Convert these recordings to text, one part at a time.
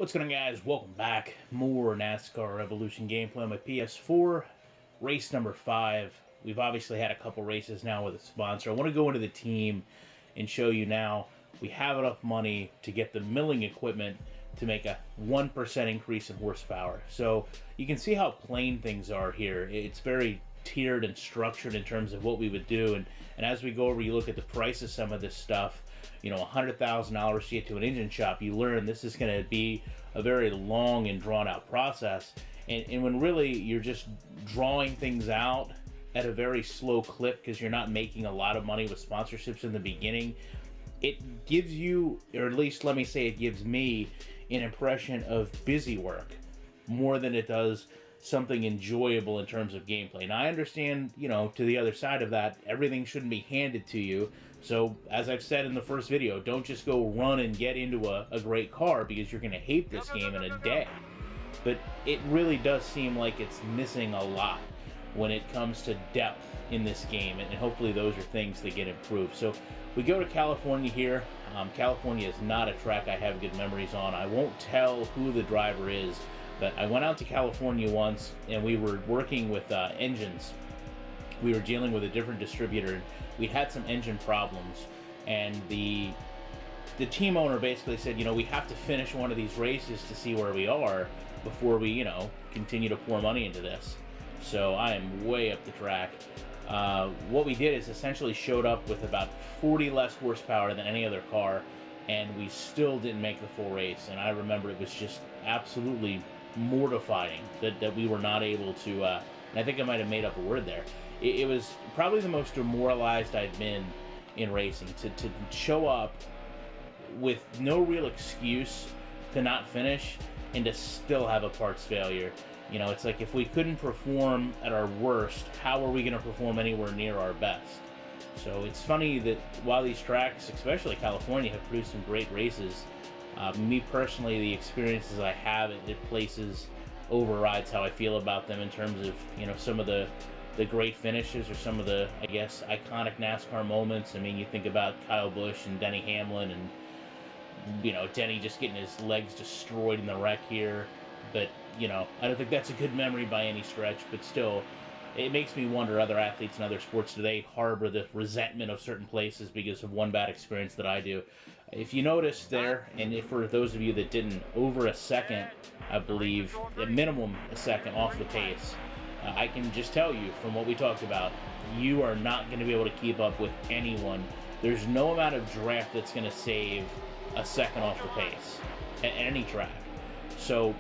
What's going on, guys? Welcome back. More NASCAR Evolution gameplay on my PS4. Race number 5. We've obviously had a couple races now with a sponsor. I want to go into the team and show you now we have enough money to get the milling equipment to make a 1% increase in horsepower. So you can see how plain things are here. It's very tiered and structured in terms of what we would do. And as we go over, you look at the price of some of this stuff. You know, $100,000 to get to an engine shop, you learn this is going to be a very long and drawn out process. And when really you're just drawing things out at a very slow clip because you're not making a lot of money with sponsorships in the beginning, it gives you, or at least let me say it gives me, an impression of busy work more than it does something enjoyable in terms of gameplay. And I understand, you know, to the other side of that, everything shouldn't be handed to you. So, as I've said in the first video, don't just go run and get into a great car because you're going to hate this game in a day. But it really does seem like it's missing a lot when it comes to depth in this game, and hopefully those are things that get improved. So we go to California here. California is not a track I have good memories on. I won't tell who the driver is, but I went out to California once and we were working with engines. We were dealing with a different distributor and we had some engine problems, and the team owner basically said, you know, we have to finish one of these races to see where we are before we, you know, continue to pour money into this. So I am way up the track. What we did is essentially showed up with about 40 less horsepower than any other car, and we still didn't make the full race. And I remember it was just absolutely mortifying that we were not able to, and I think I might have made up a word there. It was probably the most demoralized I've been in racing, to show up with no real excuse to not finish and to still have a parts failure. You know, it's like if we couldn't perform at our worst, how are we going to perform anywhere near our best? So it's funny that while these tracks, especially California, have produced some great races, me personally, the experiences I have at places overrides how I feel about them in terms of, you know, some of the great finishes or some of the, I guess, iconic NASCAR moments. I mean, you think about Kyle Busch and Denny Hamlin, and, you know, Denny just getting his legs destroyed in the wreck here. But, you know, I don't think that's a good memory by any stretch, but still, it makes me wonder, other athletes in other sports, do they harbor the resentment of certain places because of one bad experience that I do? If you notice there, and if for those of you that didn't, over a second, I believe, at minimum a second off the pace, I can just tell you from what we talked about, you are not going to be able to keep up with anyone. There's no amount of draft that's going to save a second off the pace at any track. So,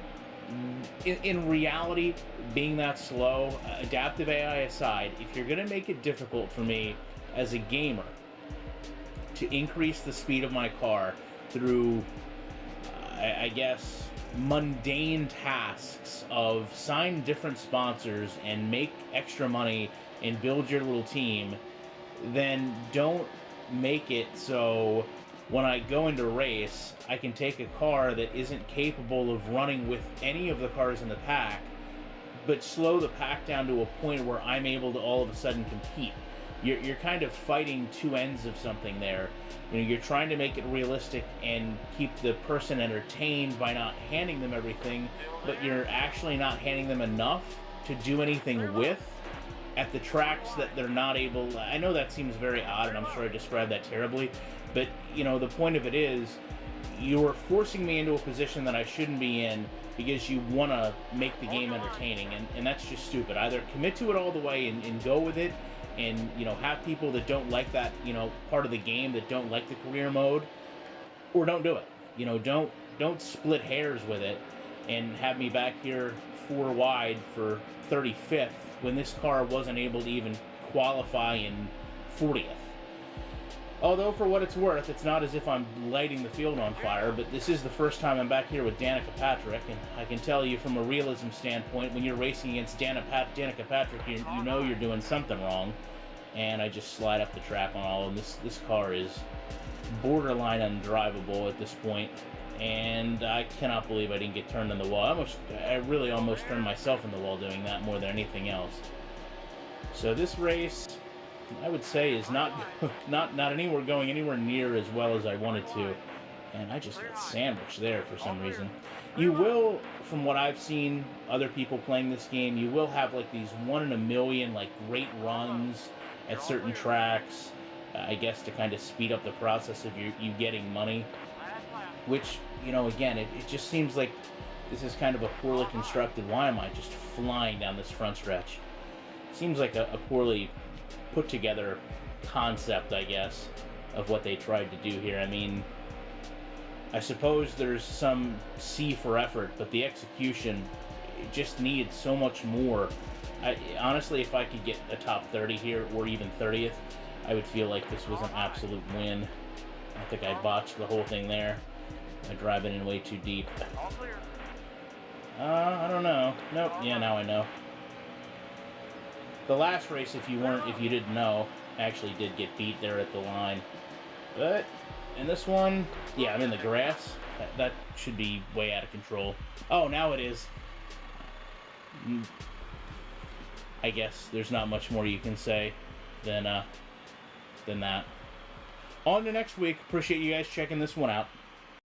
in reality, being that slow, adaptive AI aside, if you're going to make it difficult for me as a gamer to increase the speed of my car through, I guess, mundane tasks of sign different sponsors and make extra money and build your little team, then don't make it so when I go into race, I can take a car that isn't capable of running with any of the cars in the pack, but slow the pack down to a point where I'm able to all of a sudden compete. You're kind of fighting two ends of something there. You know, you're trying to make it realistic and keep the person entertained by not handing them everything, but you're actually not handing them enough to do anything with at the tracks that they're not able. I know that seems very odd, and I'm sure I described that terribly, but, you know, the point of it is you're forcing me into a position that I shouldn't be in because you want to make the game entertaining, and that's just stupid. Either commit to it all the way and go with it, and, you know, have people that don't like that, you know, part of the game, that don't like the career mode, or don't do it. You know, don't split hairs with it and have me back here 4 wide for 35th when this car wasn't able to even qualify in 40th. Although, for what it's worth, it's not as if I'm lighting the field on fire, but this is the first time I'm back here with Danica Patrick, and I can tell you from a realism standpoint, when you're racing against Danica Patrick, you know you're doing something wrong, and I just slide up the track on all of them. This car is borderline undrivable at this point, and I cannot believe I didn't get turned in the wall. I really almost turned myself in the wall doing that more than anything else. So this race, I would say, is not anywhere going anywhere near as well as I wanted to. And I just got sandwiched there for some reason. You will, from what I've seen other people playing this game, you will have like these 1 in a million like great runs at certain tracks, I guess to kind of speed up the process of you getting money. Which, again, it just seems like this is kind of a poorly constructed. Why am I just flying down this front stretch? Seems like a poorly put together concept, I guess, of what they tried to do here. I mean, I suppose there's some C for effort, but the execution just needed so much more. Honestly, if I could get a top 30 here, or even 30th, I would feel like this was an absolute win. I think I botched the whole thing there. I'm driving in way too deep. I don't know. Nope. Yeah, now I know. The last race, if you didn't know, actually did get beat there at the line. But in this one, yeah, I'm in the grass. That should be way out of control. Oh, now it is. I guess there's not much more you can say than that. On to next week. Appreciate you guys checking this one out.